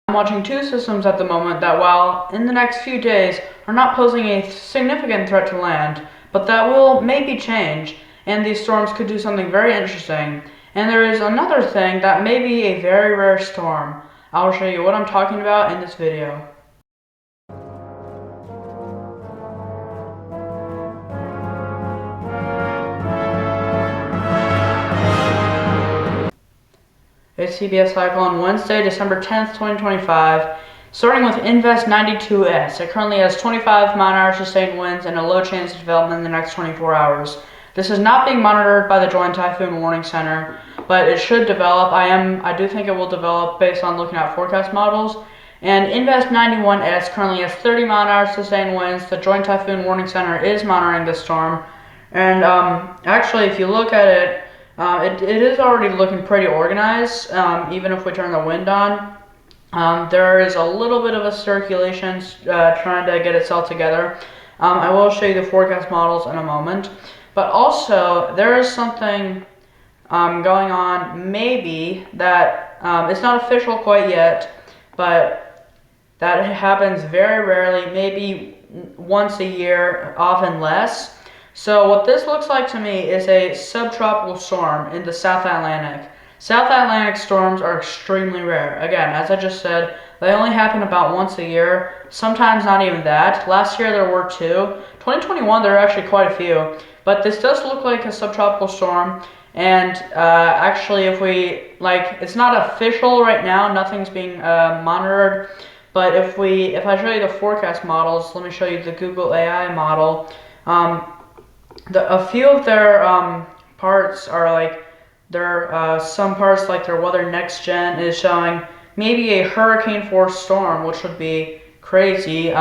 I'm watching two systems at the moment that, while in the next few days are not posing a significant threat to land, but that will maybe change, and these storms could do something very interesting. And there is another thing that may be a very rare storm. I'll show you what I'm talking about in this video. It's CBS cycle on Wednesday, December 10th, 2025, starting with Invest 92S. It currently has 25 mile-an-hour sustained winds and a low chance of development in the next 24 hours. This is not being monitored by the Joint Typhoon Warning Center, but it should develop. I do think it will develop based on looking at forecast models. And Invest 91S currently has 30 mile-an-hour sustained winds. The Joint Typhoon Warning Center is monitoring this storm. And actually, if you look at it, it is already looking pretty organized, even if we turn the wind on. There is a little bit of a circulation trying to get itself together. I will show you the forecast models in a moment. But also, there is something going on, maybe, that it's not official quite yet, but that happens very rarely, maybe once a year, often less. So what this looks like to me is a subtropical storm in the South Atlantic. South Atlantic storms are extremely rare. Again, as I just said, they only happen about once a year, sometimes not even that. Last year there were two. 2021 there are actually quite a few. But this does look like a subtropical storm. And actually, if we, it's not official right now, nothing's being monitored. But if I show you the forecast models, let me show you the Google AI model. A few of their parts are some parts like their Weather Next Gen is showing maybe a hurricane force storm, which would be crazy.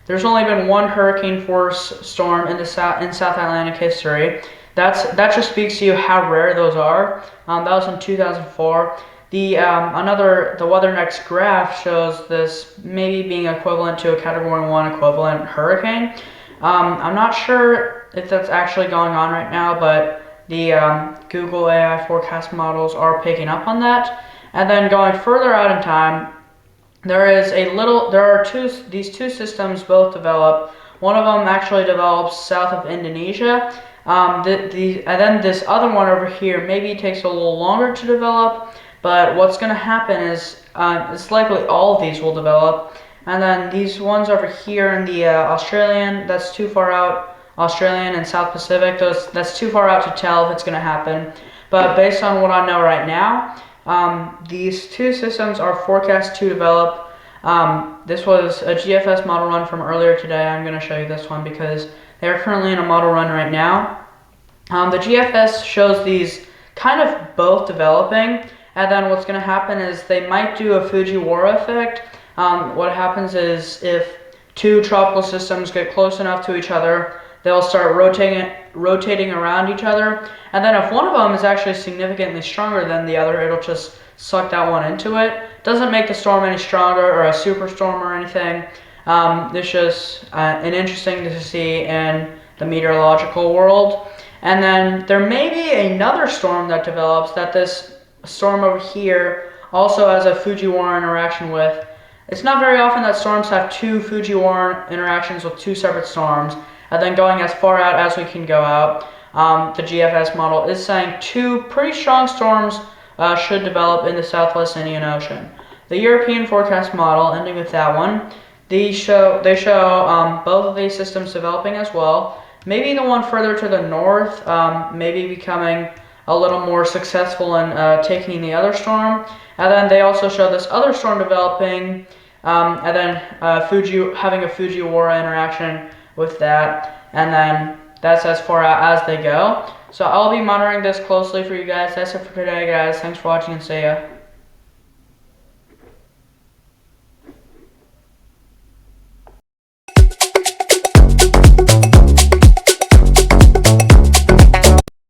There's only been one hurricane force storm in South Atlantic history. That just speaks to you how rare those are. That was in 2004. The Weather Next graph shows this maybe being equivalent to a Category 1 equivalent hurricane. I'm not sure if that's actually going on right now, but the Google AI forecast models are picking up on that. And then going further out in time, these two systems both develop. One of them actually develops south of Indonesia. And then this other one over here maybe takes a little longer to develop, but what's going to happen is it's likely all of these will develop. And then these ones over here in the Australian, that's too far out, Australian and South Pacific, that's too far out to tell if it's going to happen. But based on what I know right now, these two systems are forecast to develop. This was a GFS model run from earlier today. I'm going to show you this one because they are currently in a model run right now. The GFS shows these kind of both developing, and then what's going to happen is they might do a Fujiwara effect. What happens is if two tropical systems get close enough to each other, they'll start rotating around each other. And then if one of them is actually significantly stronger than the other, it'll just suck that one into it. Doesn't make the storm any stronger or a superstorm or anything. It's just an interesting to see in the meteorological world. And then there may be another storm that develops that this storm over here also has a Fujiwara interaction with. It's not very often that storms have two Fujiwara interactions with two separate storms, and then going as far out as we can go out. The GFS model is saying two pretty strong storms should develop in the Southwest Indian Ocean. The European forecast model, ending with that one, they show both of these systems developing as well. Maybe the one further to the north, maybe becoming a little more successful in taking the other storm. And then they also show this other storm developing, and then having a Fujiwara interaction with that. And then that's as far out as they go. So I'll be monitoring this closely for you guys. That's it for today, guys. Thanks for watching and see ya.